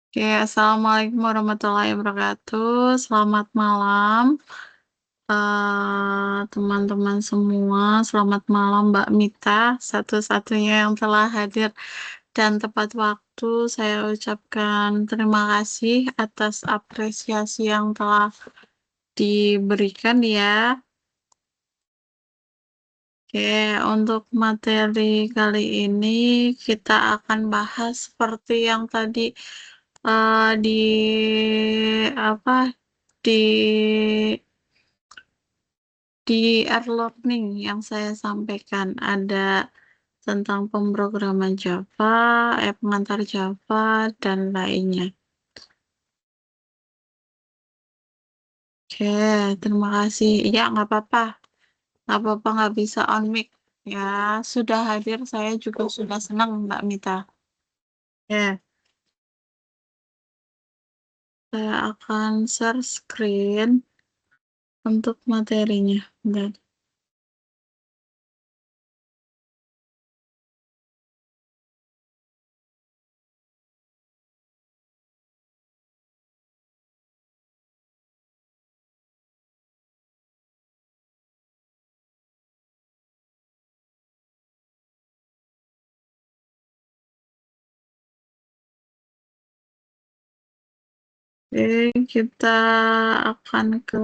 Oke, Assalamualaikum warahmatullahi wabarakatuh. Selamat malam, teman-teman semua. Selamat malam, Mbak Mita, satu-satunya yang telah hadir dan tepat waktu. Saya ucapkan terima kasih atas apresiasi yang telah diberikan ya. Oke, untuk materi kali ini kita akan bahas seperti yang tadi di apa di e-learning yang saya sampaikan ada tentang pemrograman Java, pengantar Java dan lainnya. Oke, terima kasih. Ya, nggak apa-apa nggak bisa on mic. Ya, sudah hadir. Saya juga sudah senang, Mbak Mita. Ya, saya akan share screen untuk materinya. Dan Oke, kita akan ke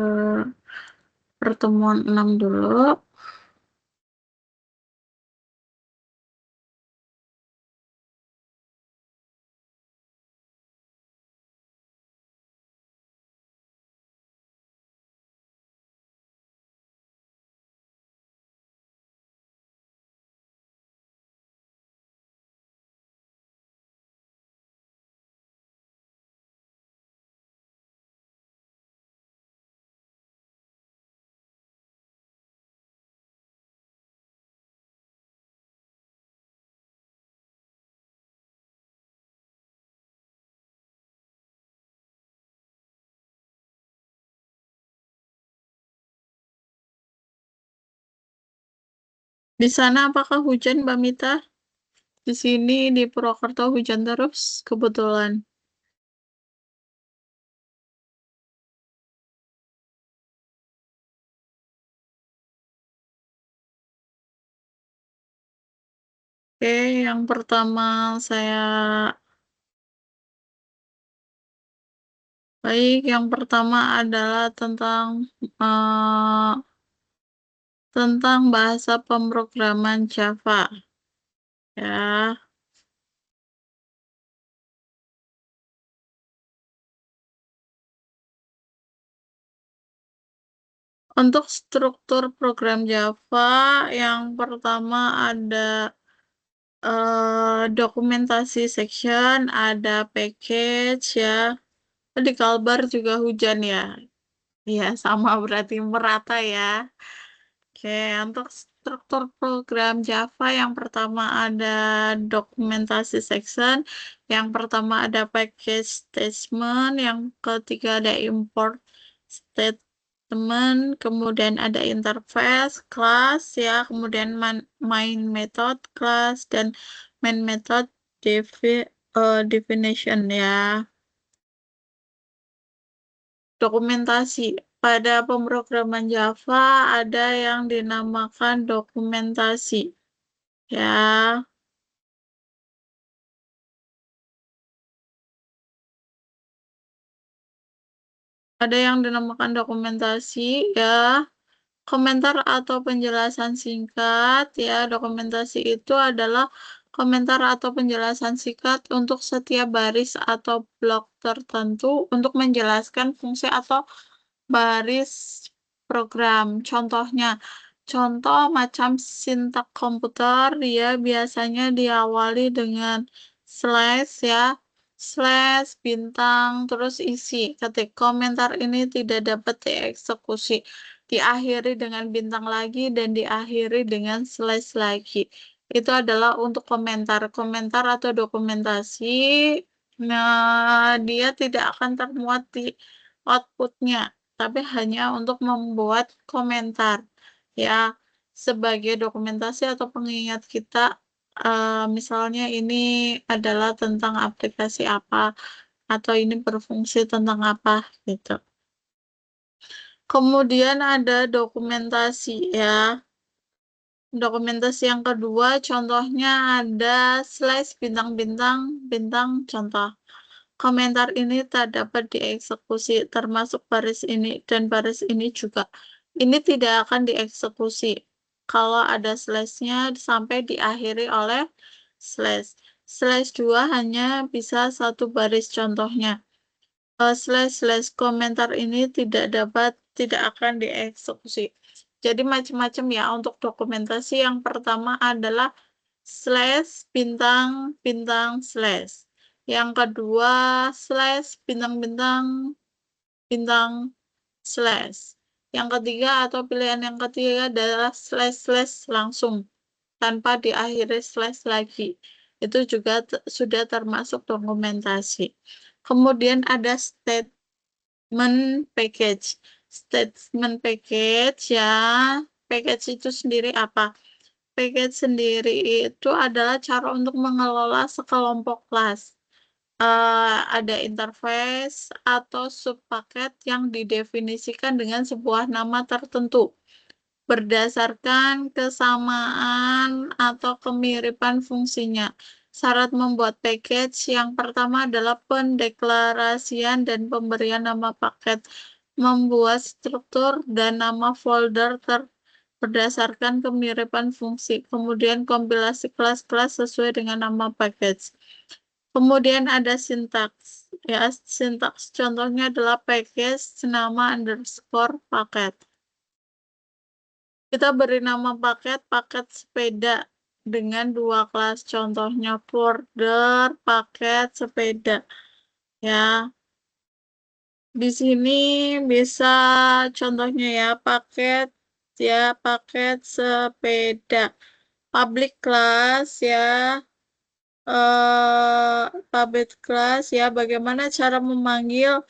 pertemuan 6 dulu. Di sana apakah hujan, Mbak Mita? Di sini di Purwokerto hujan terus kebetulan. Oke, yang pertama saya yang pertama adalah eh, tentang bahasa pemrograman Java. Ya, untuk struktur program Java yang pertama ada dokumentasi section, ada package ya. Di Kalbar juga hujan ya. Iya, sama berarti merata ya. Oke, untuk struktur program Java yang pertama ada dokumentasi section, yang pertama ada package statement, yang ketiga ada import statement, kemudian ada interface, class ya, kemudian main method, class, dan main method definition ya. Dokumentasi. Pada pemrograman Java ada yang dinamakan dokumentasi. Ya, ada yang dinamakan dokumentasi ya. Komentar atau penjelasan singkat ya. Dokumentasi itu adalah komentar atau penjelasan singkat untuk setiap baris atau blok tertentu untuk menjelaskan fungsi atau baris program. Contohnya, contoh macam sintak komputer, dia biasanya diawali dengan slash ya, slash bintang, terus isi. Ketik komentar ini tidak dapat dieksekusi. Diakhiri dengan bintang lagi dan diakhiri dengan slash lagi. Itu adalah untuk komentar. Komentar atau dokumentasi, nah dia tidak akan termuat di outputnya tapi hanya untuk membuat komentar ya sebagai dokumentasi atau pengingat kita misalnya ini adalah tentang aplikasi apa atau ini berfungsi tentang apa gitu. Kemudian ada dokumentasi ya. Dokumentasi yang kedua contohnya ada slash bintang-bintang bintang contoh. Komentar ini tak dapat dieksekusi, termasuk baris ini dan baris ini juga. Ini tidak akan dieksekusi kalau ada slash-nya sampai diakhiri oleh slash. Slash 2 hanya bisa satu baris contohnya. Slash komentar ini tidak akan dieksekusi. Jadi macam-macam ya untuk dokumentasi. Yang pertama adalah slash bintang bintang slash. Yang kedua slash bintang-bintang bintang slash. Yang ketiga atau pilihan yang ketiga adalah slash langsung tanpa diakhiri slash lagi. Itu juga sudah termasuk dokumentasi. Kemudian ada statement package. Statement package ya. Package itu sendiri apa? Package sendiri itu adalah cara untuk mengelola sekelompok kelas. Ada interface atau subpaket yang didefinisikan dengan sebuah nama tertentu berdasarkan kesamaan atau kemiripan fungsinya. Syarat membuat package yang pertama adalah pendeklarasian dan pemberian nama paket, membuat struktur dan nama folder berdasarkan kemiripan fungsi, kemudian kompilasi kelas-kelas sesuai dengan nama package. Kemudian ada sintaks. Ya, sintaks contohnya adalah package nama underscore paket. Kita beri nama paket sepeda dengan dua kelas. Contohnya folder paket sepeda. Ya, di sini bisa contohnya ya paket sepeda. Public class ya. Public class ya. Bagaimana cara memanggil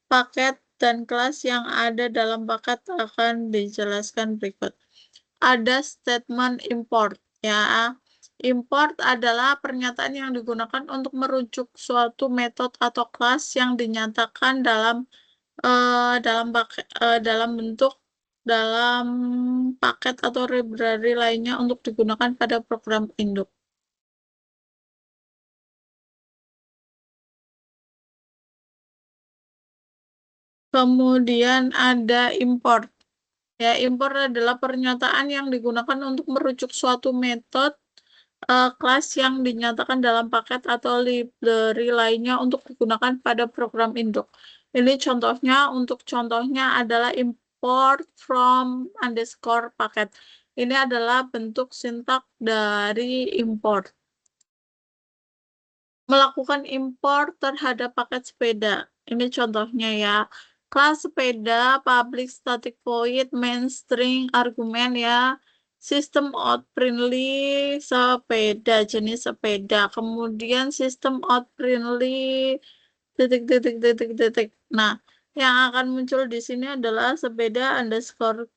paket dan kelas yang ada dalam paket akan dijelaskan berikut. Ada statement import ya. Import adalah pernyataan yang digunakan untuk merujuk suatu metode atau kelas yang dinyatakan dalam bentuk dalam paket atau library lainnya untuk digunakan pada program induk. Kemudian ada import. Ya, import adalah pernyataan yang digunakan untuk merujuk suatu metode kelas yang dinyatakan dalam paket atau library lainnya untuk digunakan pada program induk. Ini contohnya adalah import from underscore paket. Ini adalah bentuk sintak dari import. Melakukan import terhadap paket sepeda. Ini contohnya ya. Kelas sepeda, public static void, main string, argumen ya. Sistem out friendly sepeda, jenis sepeda. Kemudian sistem out friendly titik. Nah, yang akan muncul di sini adalah sepeda underscore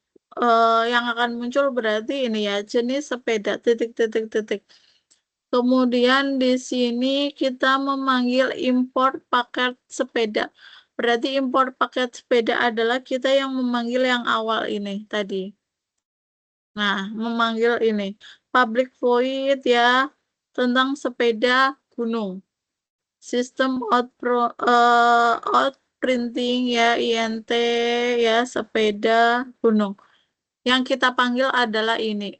yang akan muncul berarti ini ya, jenis sepeda titik. Kemudian di sini kita memanggil import paket sepeda. Berarti import paket sepeda adalah kita yang memanggil yang awal ini tadi. Nah, memanggil ini public void ya tentang sepeda gunung. Sistem out printing ya int ya sepeda gunung. Yang kita panggil adalah ini.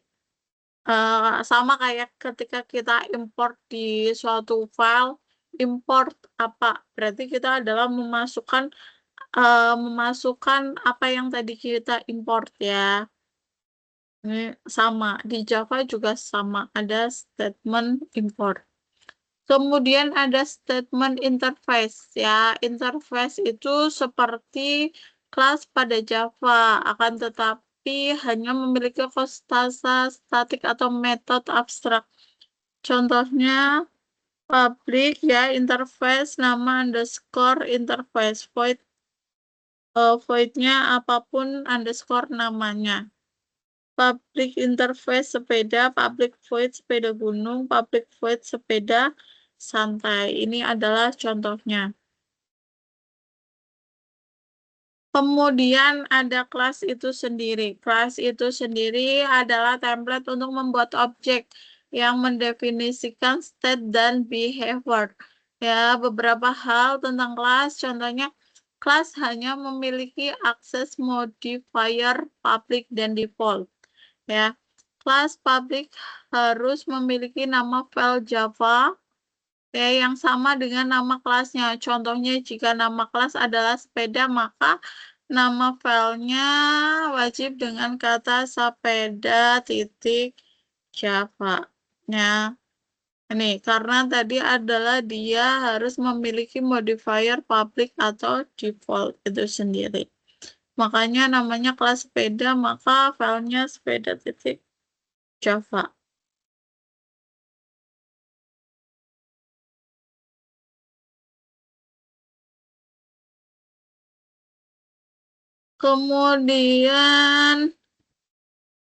Sama kayak ketika kita import di suatu file, import apa? Berarti kita adalah memasukkan apa yang tadi kita import ya. Ini sama di Java juga sama ada statement import. Kemudian ada statement interface ya. Interface itu seperti kelas pada Java, akan tetapi hanya memiliki konstanta statik atau metode abstrak. Contohnya public ya interface nama underscore interface voidnya apapun underscore namanya. Public interface sepeda, public void sepeda gunung, public void sepeda santai. Ini adalah contohnya. Kemudian ada kelas itu sendiri. Kelas itu sendiri adalah template untuk membuat objek yang mendefinisikan state dan behavior. Ya, beberapa hal tentang kelas, contohnya kelas hanya memiliki akses modifier public dan default. Ya, kelas public harus memiliki nama file Java yang sama dengan nama kelasnya. Contohnya, jika nama kelas adalah sepeda, maka nama filenya wajib dengan kata sepeda titik Java. Ya, ini karena tadi adalah dia harus memiliki modifier public atau default itu sendiri. Makanya namanya kelas sepeda, maka filenya sepeda titik Java. Kemudian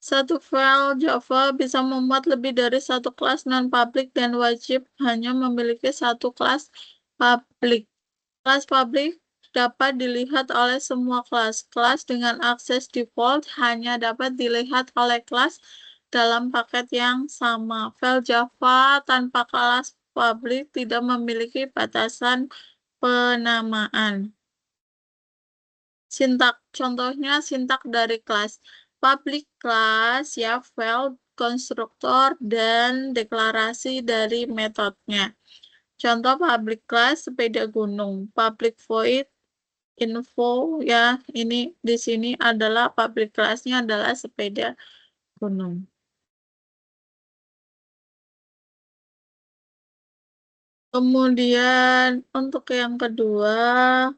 satu file Java bisa memuat lebih dari satu kelas non-public dan wajib hanya memiliki satu kelas public. Kelas public dapat dilihat oleh semua kelas. Kelas dengan akses default hanya dapat dilihat oleh kelas dalam paket yang sama. File Java tanpa kelas public tidak memiliki batasan penamaan. Sintak, contohnya sintak dari kelas. Public class, ya, file, konstruktor, dan deklarasi dari metodenya. Contoh public class, sepeda gunung. Public void, info, ya, ini di sini adalah public class-nya adalah sepeda gunung. Kemudian untuk yang kedua,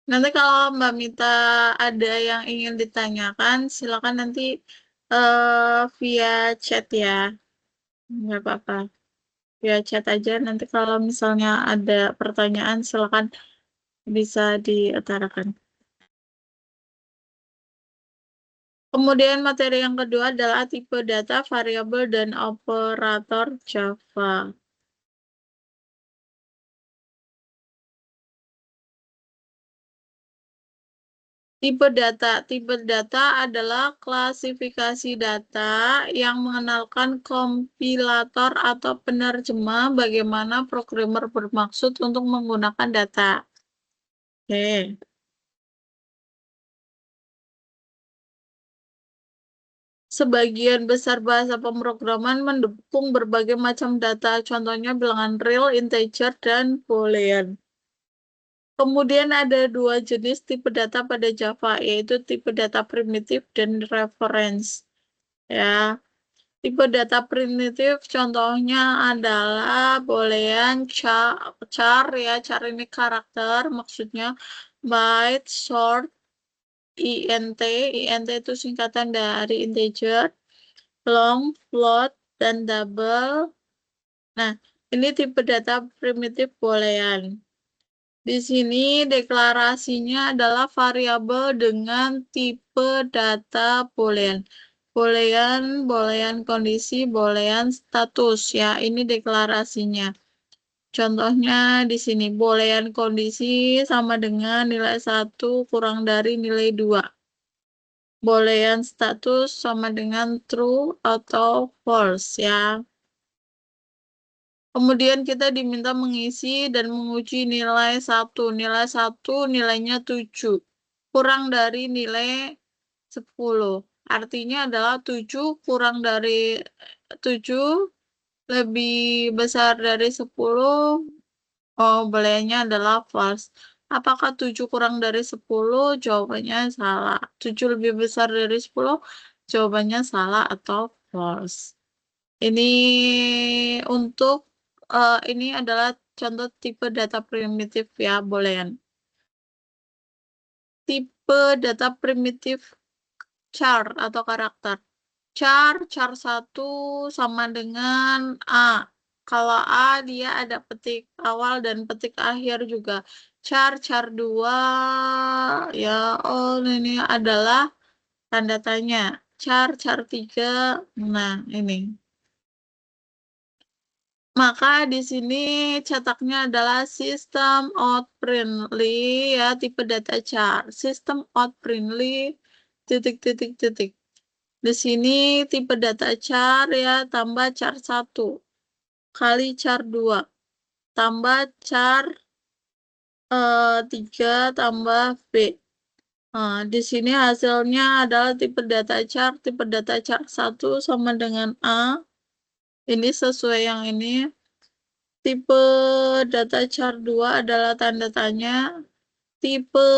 nanti kalau Mbak Mita ada yang ingin ditanyakan, silakan nanti via chat ya. Nggak apa-apa. Via chat aja. Nanti kalau misalnya ada pertanyaan, silakan bisa diutarakan. Kemudian materi yang kedua adalah tipe data, variabel, dan operator Java. Tipe data adalah klasifikasi data yang mengenalkan kompilator atau penerjemah bagaimana programmer bermaksud untuk menggunakan data. Oke. Sebagian besar bahasa pemrograman mendukung berbagai macam data, contohnya bilangan real, integer, dan boolean. Kemudian ada dua jenis tipe data pada Java, yaitu tipe data primitif dan reference. Ya, tipe data primitif contohnya adalah boolean, char, ya, char ini karakter, maksudnya byte, short, int, int itu singkatan dari integer, long, float, dan double. Nah, ini tipe data primitif boolean. Di sini deklarasinya adalah variabel dengan tipe data boolean. Boolean kondisi, boolean status, ya. Ini deklarasinya. Contohnya di sini boolean kondisi sama dengan nilai 1 kurang dari nilai 2. Boolean status sama dengan true atau false, ya. Kemudian kita diminta mengisi dan menguji nilai 1. Nilai 1 nilainya 7. Kurang dari nilai 10. Artinya adalah 7 kurang dari 7 lebih besar dari 10. Oh, booleannya adalah false. Apakah 7 kurang dari 10? Jawabannya salah. 7 lebih besar dari 10? Jawabannya salah atau false. Ini untuk ini adalah contoh tipe data primitif, ya, boolean. Tipe data primitif char atau karakter. Char 1 sama dengan A. Kalau A dia ada petik awal dan petik akhir juga. Char 2 ya, oh ini adalah tanda tanya. Char 3, nah ini. Maka di sini cetaknya adalah sistem out printly ya, tipe data char. Sistem out printly titik titik titik. Di sini tipe data char ya, tambah char 1 kali char 2 tambah char 3 tambah B. Nah, di sini hasilnya adalah tipe data char. Tipe data char 1 sama dengan A. Ini sesuai yang ini. Tipe data char 2 adalah tanda tanya. Tipe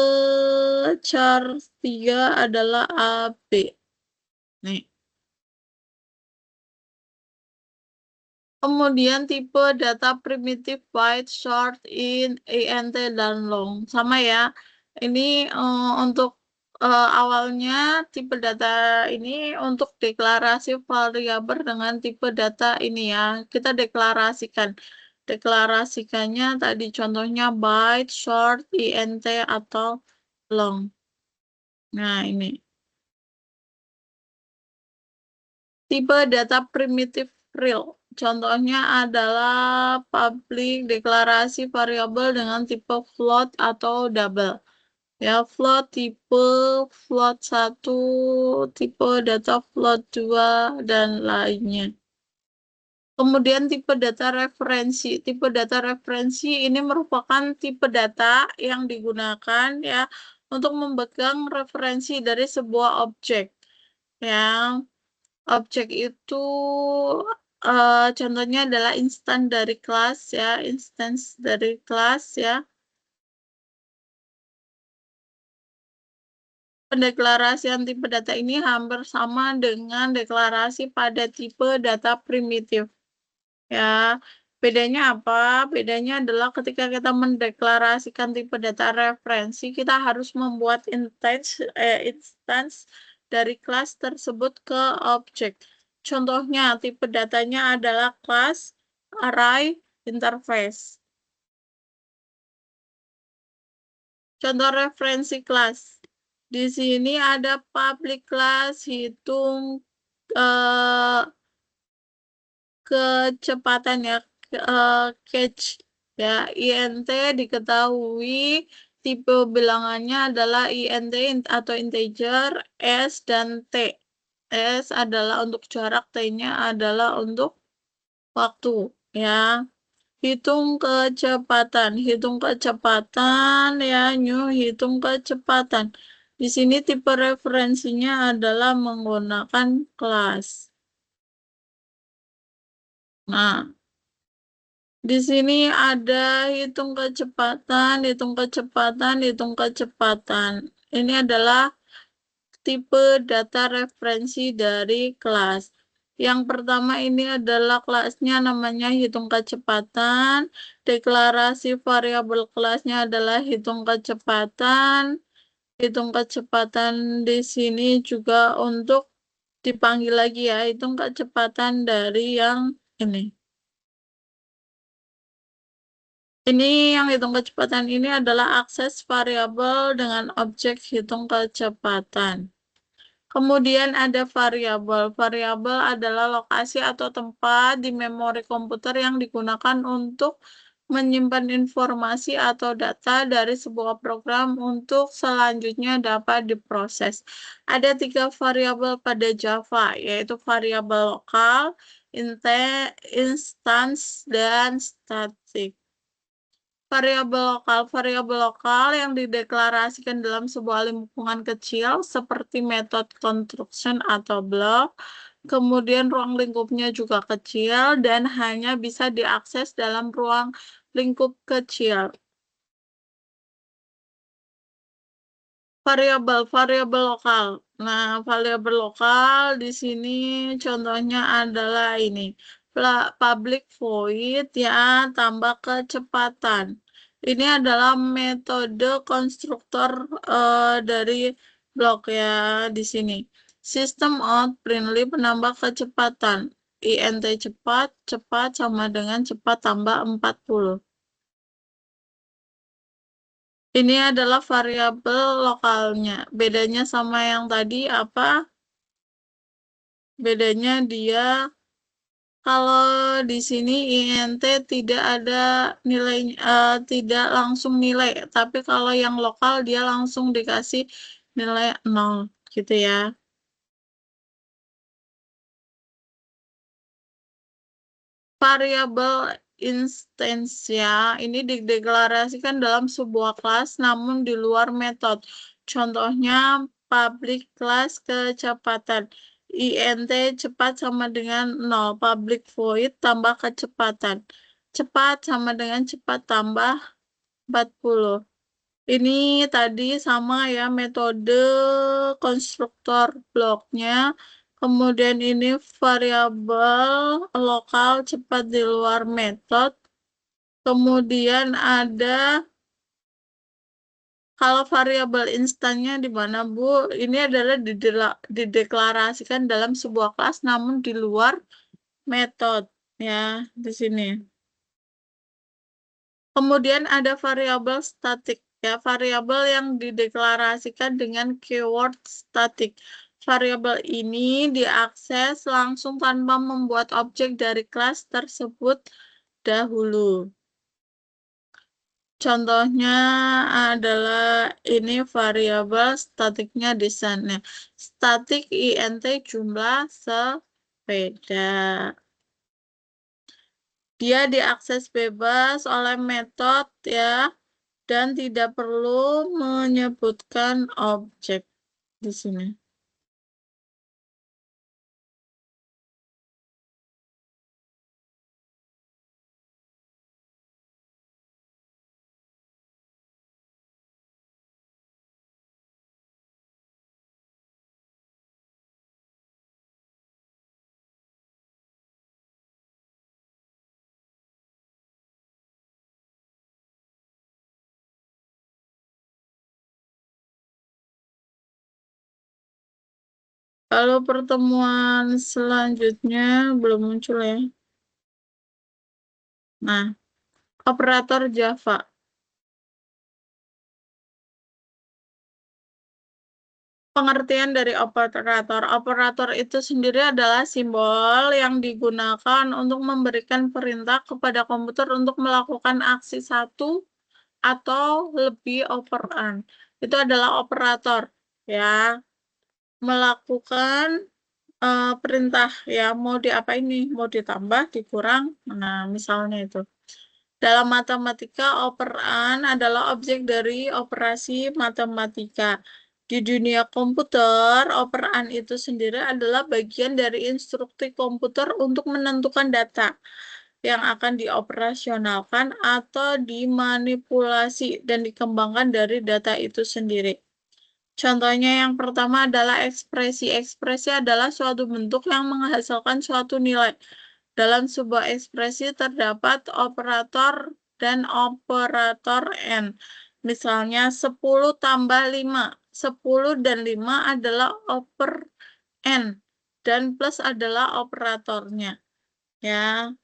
char 3 adalah AB. Nih. Kemudian tipe data primitif byte, short, int, dan long. Sama ya. Ini untuk awalnya tipe data ini untuk deklarasi variabel dengan tipe data ini ya. Kita deklarasikan. Deklarasikannya tadi contohnya byte, short, int, atau long. Nah, ini. Tipe data primitif real. Contohnya adalah public deklarasi variabel dengan tipe float atau double. Ya, float tipe float 1, tipe data float 2, dan lainnya. Kemudian tipe data referensi. Tipe data referensi ini merupakan tipe data yang digunakan ya untuk memegang referensi dari sebuah objek. Yang objek itu contohnya adalah instan dari kelas ya, instance dari kelas ya. Pendeklarasian tipe data ini hampir sama dengan deklarasi pada tipe data primitif. Ya, bedanya apa? Bedanya adalah ketika kita mendeklarasikan tipe data referensi, kita harus membuat instance dari kelas tersebut ke objek. Contohnya, tipe datanya adalah kelas, array, interface. Contoh referensi kelas. Di sini ada public class, hitung kecepatan ya, catch ya, int diketahui tipe bilangannya adalah int atau integer, s dan t. S adalah untuk jarak, t-nya adalah untuk waktu ya. Hitung kecepatan ya, new hitung kecepatan. Di sini tipe referensinya adalah menggunakan kelas. Nah, di sini ada hitung kecepatan, hitung kecepatan, hitung kecepatan. Ini adalah tipe data referensi dari kelas. Yang pertama ini adalah kelasnya namanya hitung kecepatan. Deklarasi variabel kelasnya adalah hitung kecepatan. Hitung kecepatan di sini juga untuk dipanggil lagi ya, hitung kecepatan dari yang ini. Ini yang hitung kecepatan ini adalah akses variabel dengan objek hitung kecepatan. Kemudian ada variabel. Variabel adalah lokasi atau tempat di memori komputer yang digunakan untuk menyimpan informasi atau data dari sebuah program untuk selanjutnya dapat diproses. Ada 3 variabel pada Java, yaitu variabel lokal, instance, dan static. Variabel lokal yang dideklarasikan dalam sebuah lingkungan kecil seperti metode construction atau block. Kemudian ruang lingkupnya juga kecil dan hanya bisa diakses dalam ruang lingkup kecil. Variabel lokal. Nah, variabel lokal di sini contohnya adalah ini. Public void ya, tambah kecepatan. Ini adalah metode konstruktor dari blok ya di sini. Sistem out printly penambah kecepatan. INT cepat, cepat sama dengan cepat tambah 40. Ini adalah variabel lokalnya. Bedanya sama yang tadi apa? Bedanya dia kalau di sini INT tidak ada nilai, tidak langsung nilai, tapi kalau yang lokal dia langsung dikasih nilai 0 gitu ya. Variabel instansia ini dideklarasikan dalam sebuah kelas namun di luar metode. Contohnya public class kecepatan. INT cepat sama dengan 0. Public void tambah kecepatan. Cepat sama dengan cepat tambah 40. Ini tadi sama ya metode konstruktor bloknya. Kemudian ini variabel lokal cepat di luar metode. Kemudian ada kalau variabel instannya di mana Bu? Ini adalah dideklarasikan dalam sebuah kelas namun di luar metode ya di sini. Kemudian ada variabel statik ya, variabel yang dideklarasikan dengan keyword statik. Variabel ini diakses langsung tanpa membuat objek dari kelas tersebut dahulu. Contohnya adalah ini variabel statiknya di sana. Statik INT jumlah sepeda. Dia diakses bebas oleh metode ya dan tidak perlu menyebutkan objek di sini. Kalau pertemuan selanjutnya belum muncul ya. Nah, operator Java. Pengertian dari operator. Operator itu sendiri adalah simbol yang digunakan untuk memberikan perintah kepada komputer untuk melakukan aksi satu atau lebih operan. Itu adalah operator ya. Melakukan perintah ya, mau diapain nih? Mau ditambah, dikurang. Nah, misalnya itu. Dalam matematika, operan adalah objek dari operasi matematika. Di dunia komputer, operan itu sendiri adalah bagian dari instruksi komputer untuk menentukan data yang akan dioperasionalkan atau dimanipulasi dan dikembangkan dari data itu sendiri. Contohnya yang pertama adalah ekspresi. Ekspresi adalah suatu bentuk yang menghasilkan suatu nilai. Dalam sebuah ekspresi terdapat operator dan operator N. Misalnya 10 tambah 5. 10 dan 5 adalah oper N. Dan plus adalah operatornya. Ya.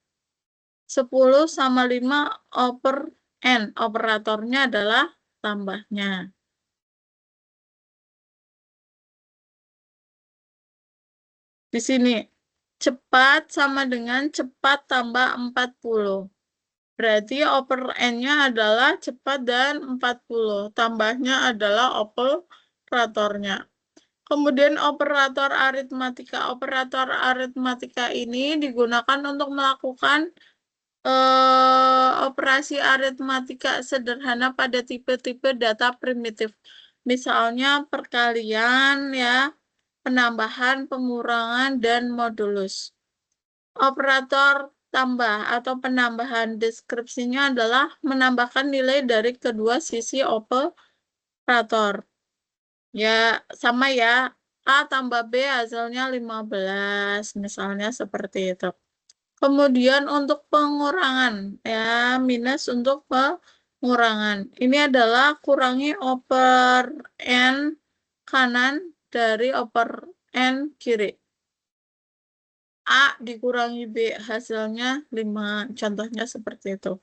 10 sama 5 oper N. Operatornya adalah tambahnya. Di sini, cepat sama dengan cepat tambah 40. Berarti operannya adalah cepat dan 40. Tambahnya adalah operatornya. Kemudian operator aritmatika. Operator aritmatika ini digunakan untuk melakukan operasi aritmatika sederhana pada tipe-tipe data primitif. Misalnya perkalian ya, penambahan, pengurangan, dan modulus. Operator tambah atau penambahan deskripsinya adalah menambahkan nilai dari kedua sisi operator. Ya, sama ya. A tambah B hasilnya 15, misalnya seperti itu. Kemudian untuk pengurangan, ya, minus untuk pengurangan. Ini adalah kurangi oper N kanan dari oper N kiri. A dikurangi B, hasilnya 5. Contohnya seperti itu.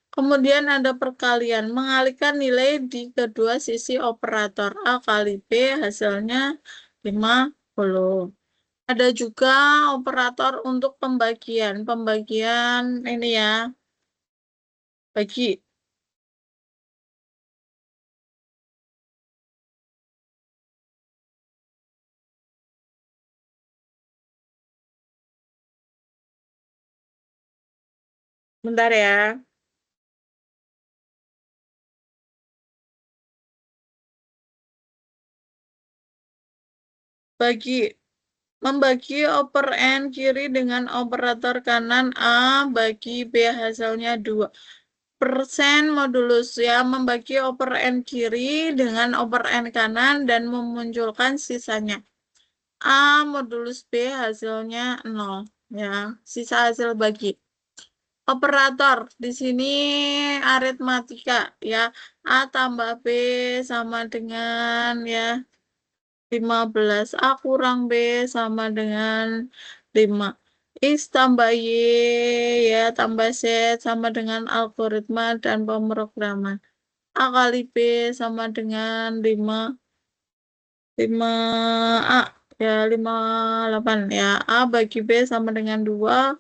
Kemudian ada perkalian, mengalihkan nilai di kedua sisi operator. A kali B, hasilnya 50. Ada juga operator untuk pembagian. Pembagian ini ya, bagi. Bentar ya. Bagi. Membagi operand kiri dengan operator kanan A bagi B, hasilnya 2. Persen modulus ya, membagi operand kiri dengan operand kanan dan memunculkan sisanya. A modulus B, hasilnya 0 ya, sisa hasil bagi. Operator di sini aritmatika ya, A tambah B sama dengan ya 15. A kurang B sama dengan 5. X tambah Y ya tambah Z sama dengan algoritma dan pemrograman. A kali B sama dengan 5A ya 58 ya. A bagi B sama dengan 2.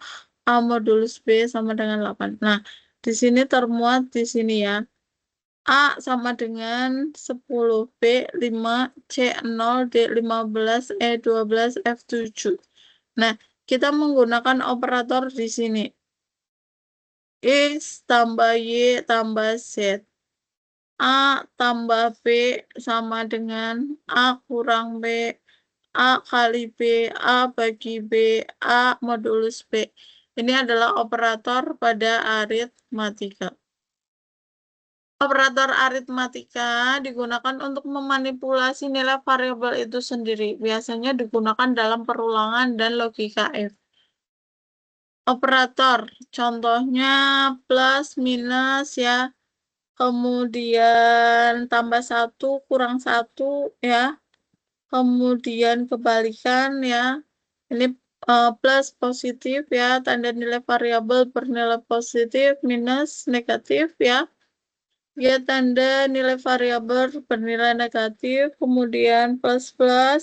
A modulus B sama dengan 8. Nah, di sini termuat di sini ya. A sama dengan 10, B 5, C 0, D 15, E 12, F 7. Nah, kita menggunakan operator di sini. X tambah Y tambah Z. A tambah B sama dengan A kurang B. A kali B, A bagi B, A modulus B. Ini adalah operator pada aritmatika. Operator aritmatika digunakan untuk memanipulasi nilai variabel itu sendiri. Biasanya digunakan dalam perulangan dan logika if. Operator, contohnya plus, minus ya, kemudian tambah 1, kurang 1 ya, kemudian kebalikan ya. Ini plus positif ya, tanda nilai variabel bernilai positif, minus negatif ya. Ya, tanda nilai variabel bernilai negatif, kemudian plus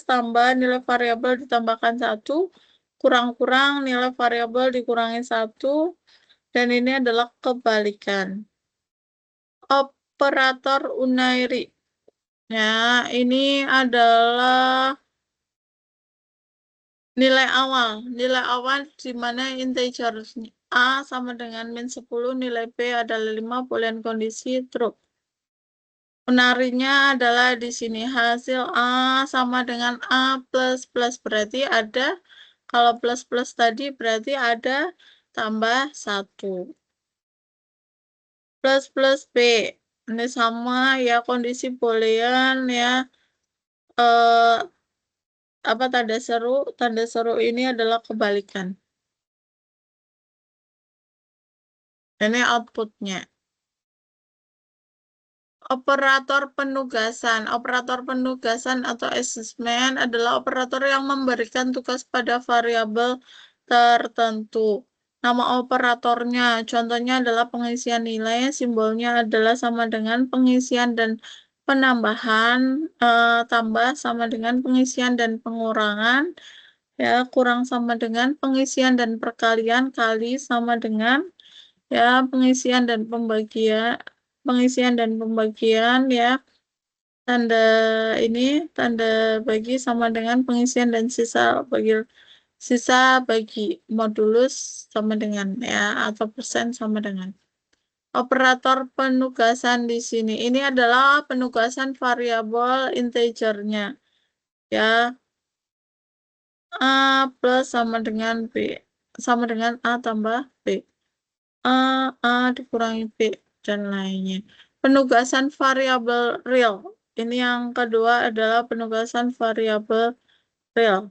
tambah nilai variabel ditambahkan 1, kurang nilai variabel dikurangi 1, dan ini adalah kebalikan. Operator unary. Ya, ini adalah nilai awal di mana integer A sama dengan min 10, nilai B adalah 5, boolean kondisi true. Menariknya adalah di sini hasil A sama dengan A plus berarti ada, kalau plus tadi berarti ada tambah 1. Plus B. Ini sama ya, kondisi boolean ya. Apa tanda seru ini adalah kebalikan. Ini outputnya. Operator penugasan atau assessment adalah operator yang memberikan tugas pada variabel tertentu. Nama operatornya, contohnya adalah pengisian nilai, simbolnya adalah sama dengan pengisian dan penambahan, tambah sama dengan pengisian dan pengurangan, ya kurang sama dengan pengisian dan perkalian, kali sama dengan ya pengisian dan pembagian ya, tanda ini tanda bagi sama dengan pengisian dan sisa bagi, modulus sama dengan ya, atau persen sama dengan. Operator penugasan di sini ini adalah penugasan variabel integernya ya. A plus sama dengan B sama dengan A tambah B. A dikurangi B, dan lainnya. Penugasan variabel real. Ini yang kedua adalah penugasan variabel real.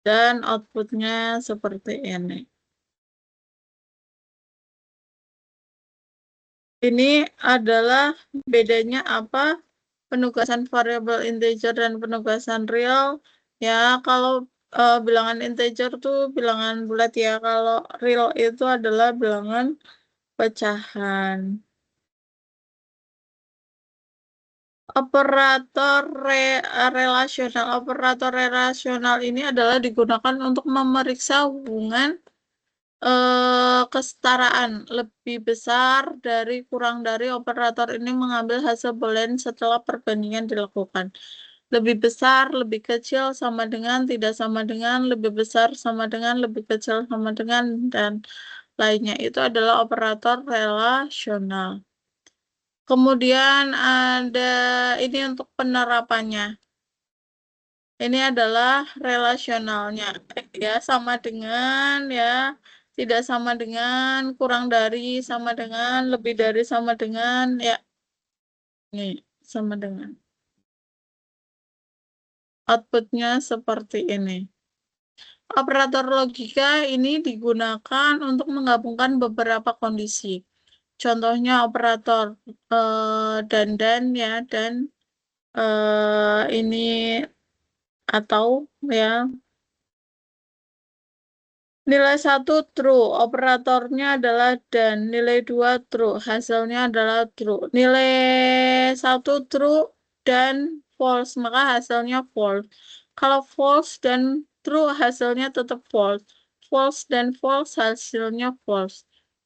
Dan outputnya seperti ini. Ini adalah bedanya apa? penugasan variabel integer dan penugasan real. Ya, kalau bilangan integer tuh bilangan bulat ya, kalau real itu adalah bilangan pecahan. Operator relasional ini adalah digunakan untuk memeriksa hubungan kesetaraan lebih besar dari kurang dari. Operator ini mengambil hasil boolean setelah perbandingan dilakukan. Lebih besar, lebih kecil, sama dengan, tidak sama dengan, lebih besar, sama dengan, lebih kecil, sama dengan, dan lainnya. Itu adalah operator relasional. Kemudian ada ini untuk penerapannya. Ini adalah relasionalnya. Ya, sama dengan, ya, tidak sama dengan, kurang dari, sama dengan, lebih dari, sama dengan, ya, ini sama dengan. Outputnya seperti ini. Operator logika ini digunakan untuk menggabungkan beberapa kondisi. Contohnya operator dan ya, dan ini atau ya. Nilai 1 true, operatornya adalah dan. Nilai 2 true, hasilnya adalah true. Nilai 1 true dan false, maka hasilnya false. Kalau false dan true, hasilnya tetap false. False dan false, hasilnya false.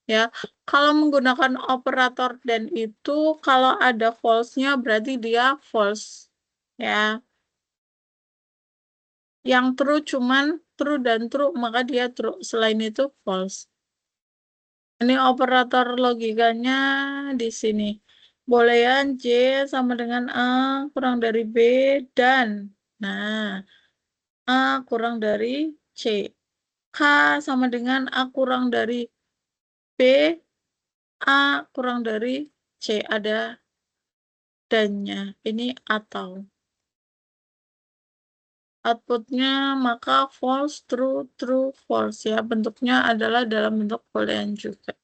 Ya, kalau menggunakan operator dan itu, kalau ada false-nya berarti dia false. Ya, yang true cuman true dan true, maka dia true. Selain itu false. Ini operator logikanya di sini. Boolean J sama dengan A kurang dari B dan. Nah, A kurang dari C. K sama dengan A kurang dari B, A kurang dari C. Ada dannya. Ini atau. Outputnya maka false, true, true, false ya. Bentuknya adalah dalam bentuk boolean juga.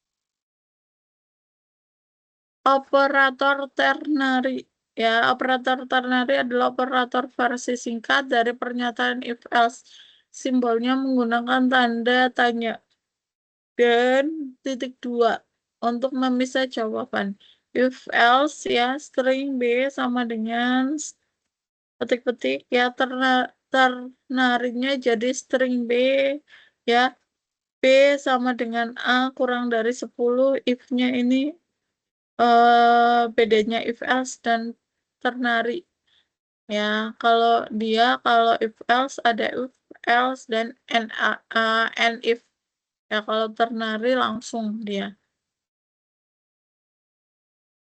Operator ternary. Ya, operator ternary adalah operator versi singkat dari pernyataan if else. Simbolnya menggunakan tanda tanya dan titik dua untuk memisah jawaban. If else ya, string B sama dengan petik-petik ya, ternarinya jadi string B ya. B sama dengan A kurang dari 10. If-nya ini bedanya if else dan ternary ya. Kalau if else ada if else dan and if ya. Kalau ternary langsung dia.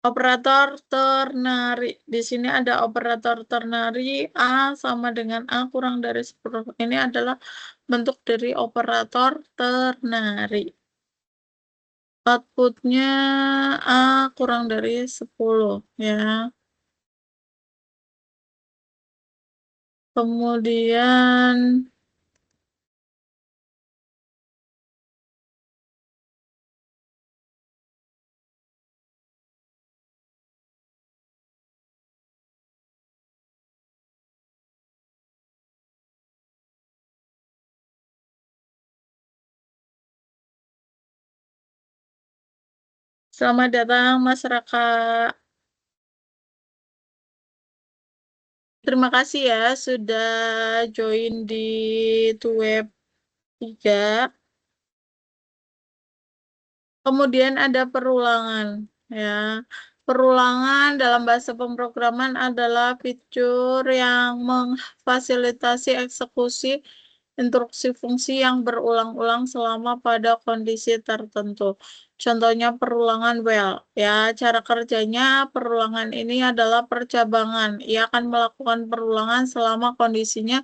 Operator ternary di sini ada operator ternary A sama dengan A kurang dari 10. Ini adalah bentuk dari operator ternary. Outputnya A kurang dari 10 ya. Kemudian selamat datang Mas Raka. Terima kasih ya sudah join di Tuweb 3. Kemudian ada perulangan ya. Perulangan dalam bahasa pemrograman adalah fitur yang memfasilitasi eksekusi instruksi fungsi yang berulang-ulang selama pada kondisi tertentu. Contohnya perulangan while. Ya, cara kerjanya perulangan ini adalah percabangan. Ia akan melakukan perulangan selama kondisinya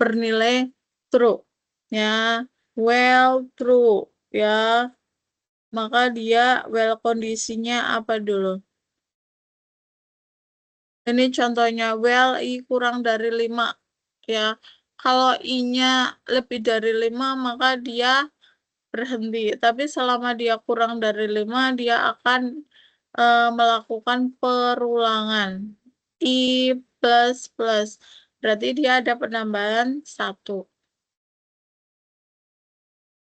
bernilai true. Ya, while true. Ya, maka dia while kondisinya apa dulu? Ini contohnya while I kurang dari 5. Ya, kalau I-nya lebih dari 5 maka dia berhenti. Tapi selama dia kurang dari 5 dia akan melakukan perulangan. I plus. Berarti dia ada penambahan 1.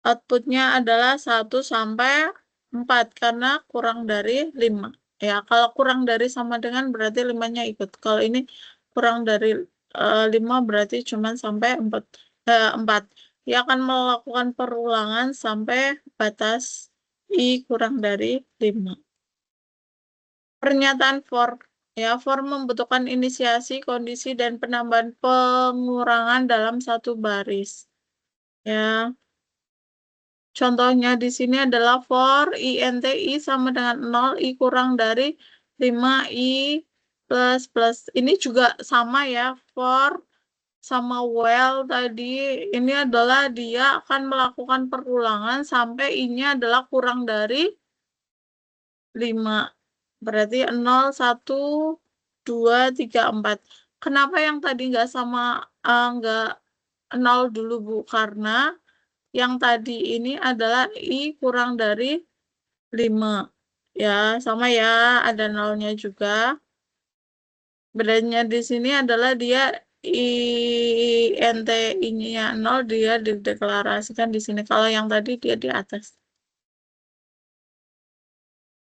Outputnya adalah 1 sampai 4 karena kurang dari 5. Ya, kalau kurang dari sama dengan berarti 5-nya ikut. Kalau ini kurang dari 5 berarti cuma sampai 4. Dia akan melakukan perulangan sampai batas I kurang dari 5. Pernyataan for. Ya, for membutuhkan inisiasi, kondisi, dan penambahan pengurangan dalam satu baris. Ya, contohnya di sini adalah for INTI sama dengan 0, I kurang dari 5, I plus. Ini juga sama ya, for sama while tadi. Ini adalah dia akan melakukan perulangan sampai I-nya adalah kurang dari 5. Berarti 0, 1, 2, 3, 4. Kenapa yang tadi nggak sama, nggak 0 dulu, Bu? Karena yang tadi ini adalah I kurang dari 5. Ya, sama ya, ada nolnya juga. Bedanya di sini adalah dia INT-nya 0, dia dideklarasikan di sini. Kalau yang tadi dia di atas.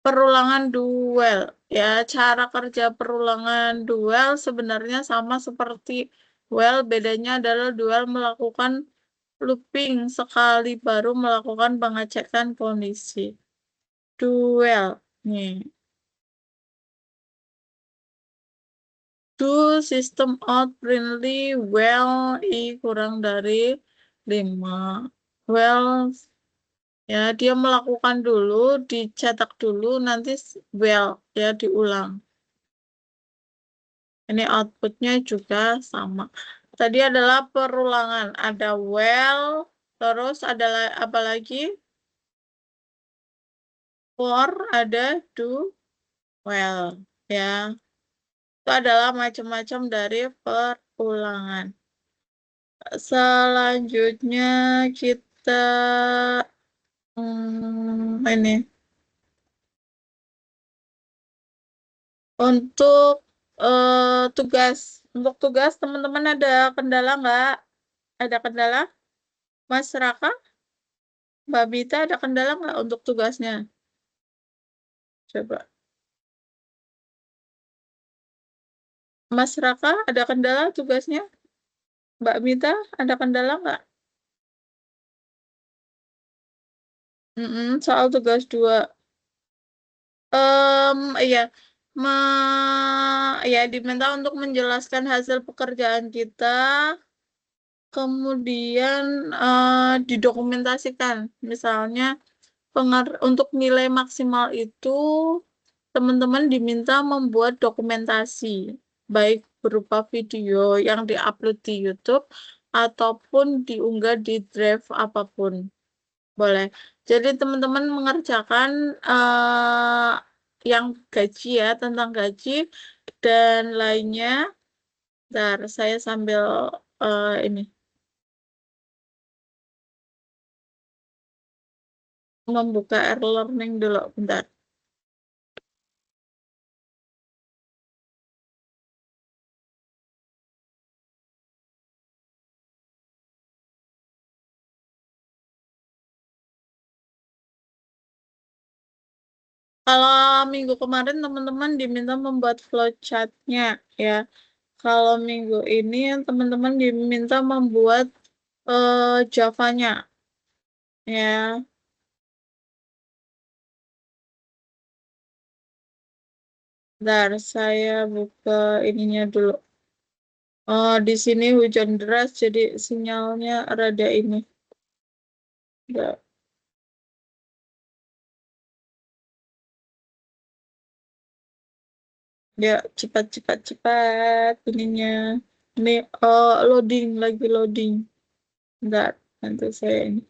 Perulangan duel. Ya, cara kerja perulangan duel sebenarnya sama seperti well, bedanya adalah duel melakukan looping sekali baru melakukan pengecekan kondisi. Duel. Nih. Do system out friendly well I kurang dari 5. Well, ya dia melakukan dulu, dicetak dulu, nanti well, ya diulang. Ini outputnya juga sama. Tadi adalah perulangan. Ada well, terus ada apa lagi? For, ada do, well. Ya, itu adalah macam-macam dari perulangan. Selanjutnya kita ini untuk tugas. Untuk tugas teman-teman ada kendala nggak? Ada kendala? Mas Raka, Mbak Bita ada kendala nggak untuk tugasnya? Coba. Mas Raka ada kendala tugasnya? Mbak Mita ada kendala nggak? Soal tugas 2. Iya, me, ya diminta untuk menjelaskan hasil pekerjaan kita, kemudian didokumentasikan. Misalnya untuk nilai maksimal itu teman-teman diminta membuat dokumentasi, baik berupa video yang diupload di YouTube ataupun diunggah di drive apapun. Boleh. Jadi teman-teman mengerjakan yang gaji ya, tentang gaji dan lainnya. Bentar, saya sambil ini membuka e-learning dulu, bentar. Kalau minggu kemarin teman-teman diminta membuat flowchart-nya ya. Kalau minggu ini teman-teman diminta membuat Java-nya ya. Bentar, saya buka ininya dulu. Oh, di sini hujan deras jadi sinyalnya rada ini. Bentar. Ya, cepat ininya. Ini loading lagi loading. Bentar, nanti saya ini.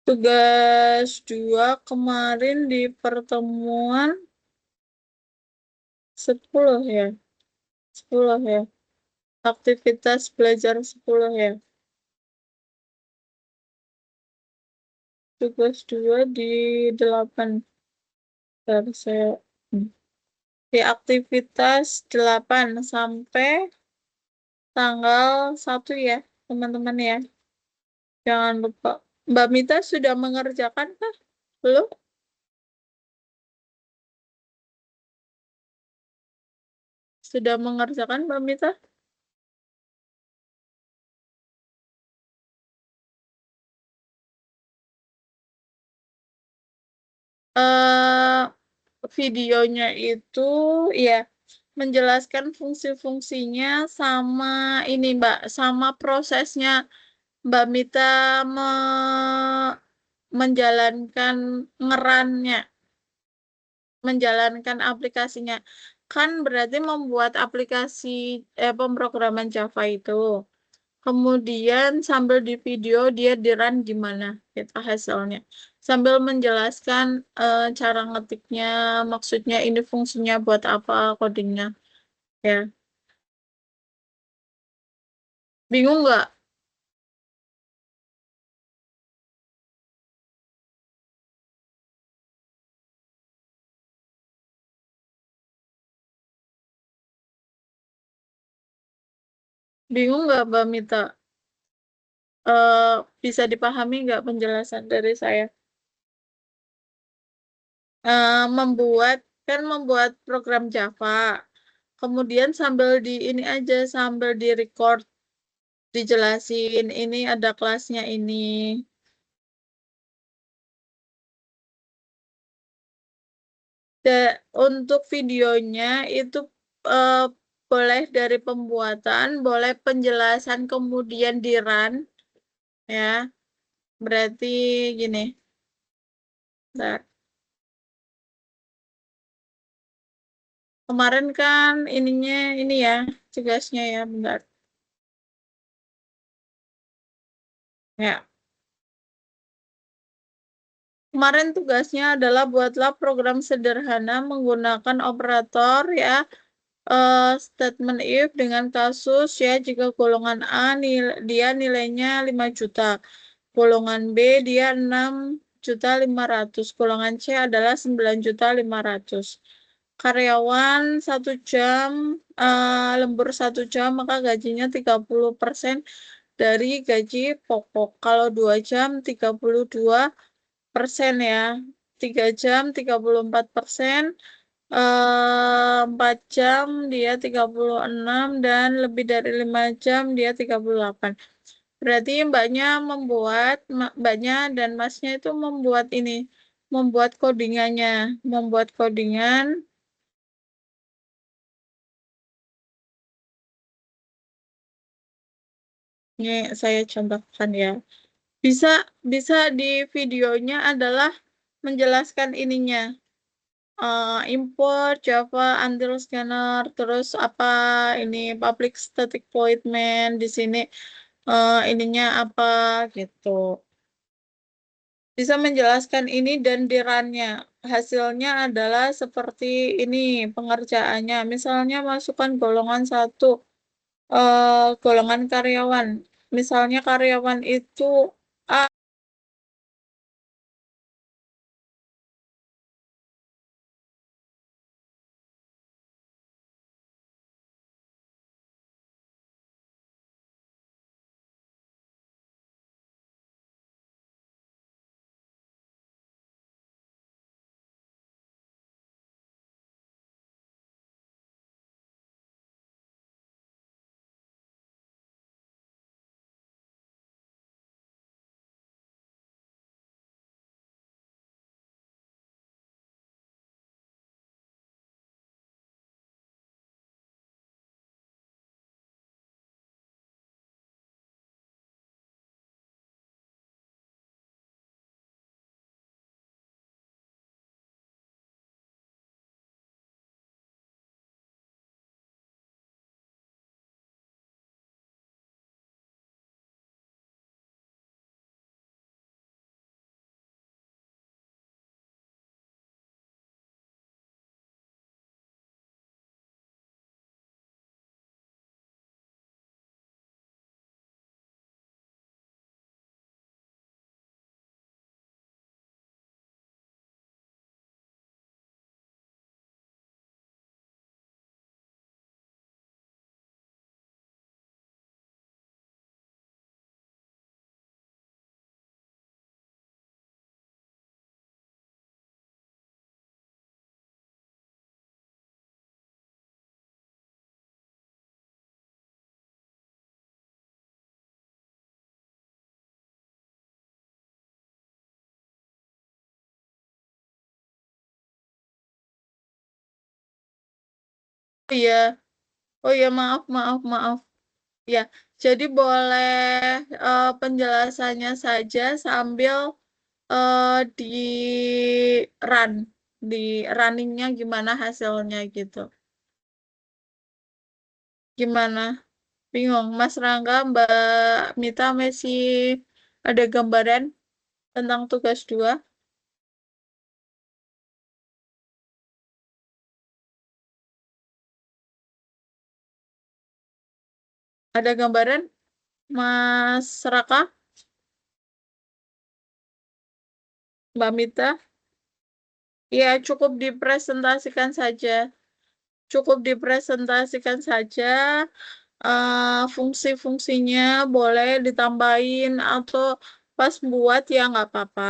Tugas 2 kemarin di pertemuan 10 ya. 10 ya. Aktivitas belajar 10 ya. Tugas 2 di 8. Dari saya. Di aktivitas 8 sampai tanggal 1 ya, teman-teman ya. Jangan lupa. Mbak Mita sudah mengerjakan kah? Belum? Sudah mengerjakan Mbak Mita? eh Videonya itu ya menjelaskan fungsi-fungsinya sama ini Mbak, sama prosesnya Mbak Mita menjalankan ngerannya, menjalankan aplikasinya. Kan berarti membuat aplikasi pemrograman Java itu. Kemudian sambil di video dia di run gimana kita hasilnya. Sambil menjelaskan cara ngetiknya, maksudnya ini fungsinya buat apa codingnya. Ya, bingung nggak? Bingung nggak Mbak Mita? Eh, Bisa dipahami nggak penjelasan dari saya? Membuat program Java. Kemudian sambil di ini aja, sambil di record, dijelasin ini ada kelasnya ini. Untuk videonya itu eh, boleh dari pembuatan, boleh penjelasan kemudian di run ya. Berarti gini. Bentar. Kemarin kan ininya ini ya, tugasnya ya, bentar. Ya. Kemarin tugasnya adalah buatlah program sederhana menggunakan operator ya, statement if dengan kasus ya jika golongan A dia nilainya 5 juta, golongan B dia 6.500.000, golongan C adalah 9.500.000. Karyawan 1 jam, lembur 1 jam, maka gajinya 30% dari gaji pokok. Kalau 2 jam 32% ya. 3 jam 34%, 4 jam dia 36 dan lebih dari 5 jam dia 38. Berarti mbaknya dan masnya itu membuat ini, membuat codingannya, membuat codingan. Ini saya contohkan ya. Bisa bisa di videonya adalah menjelaskan ininya. Import Java until scanner, terus apa ini public static void main di sini, ininya apa gitu. Bisa menjelaskan ini dan di run-nya. Hasilnya adalah seperti ini pengerjaannya. Misalnya masukkan golongan 1, golongan karyawan. Misalnya karyawan itu A. Iya, oh iya, maaf, maaf, maaf. Ya, jadi boleh penjelasannya saja sambil di run, di runningnya gimana hasilnya gitu. Gimana? Bingung, Mas Rangga, Mbak Mita masih ada gambaran tentang tugas 2? Ada gambaran, Mas Raka, Mbak Mita? Ya, cukup dipresentasikan saja. Cukup dipresentasikan saja. Fungsi-fungsinya boleh ditambahin atau pas buat ya nggak apa-apa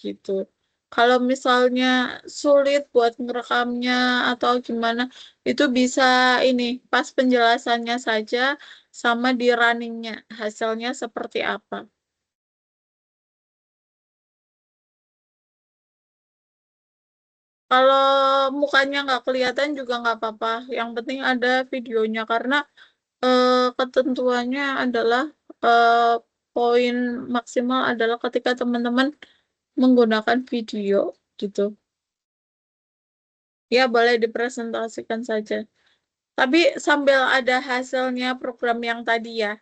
gitu. Kalau misalnya sulit buat ngerekamnya atau gimana, itu bisa ini pas penjelasannya saja sama di runningnya hasilnya seperti apa. Kalau mukanya nggak kelihatan juga nggak apa-apa. Yang penting ada videonya karena ketentuannya adalah eh, poin maksimal adalah ketika teman-teman menggunakan video gitu. Ya, boleh dipresentasikan saja. Tapi sambil ada hasilnya program yang tadi ya.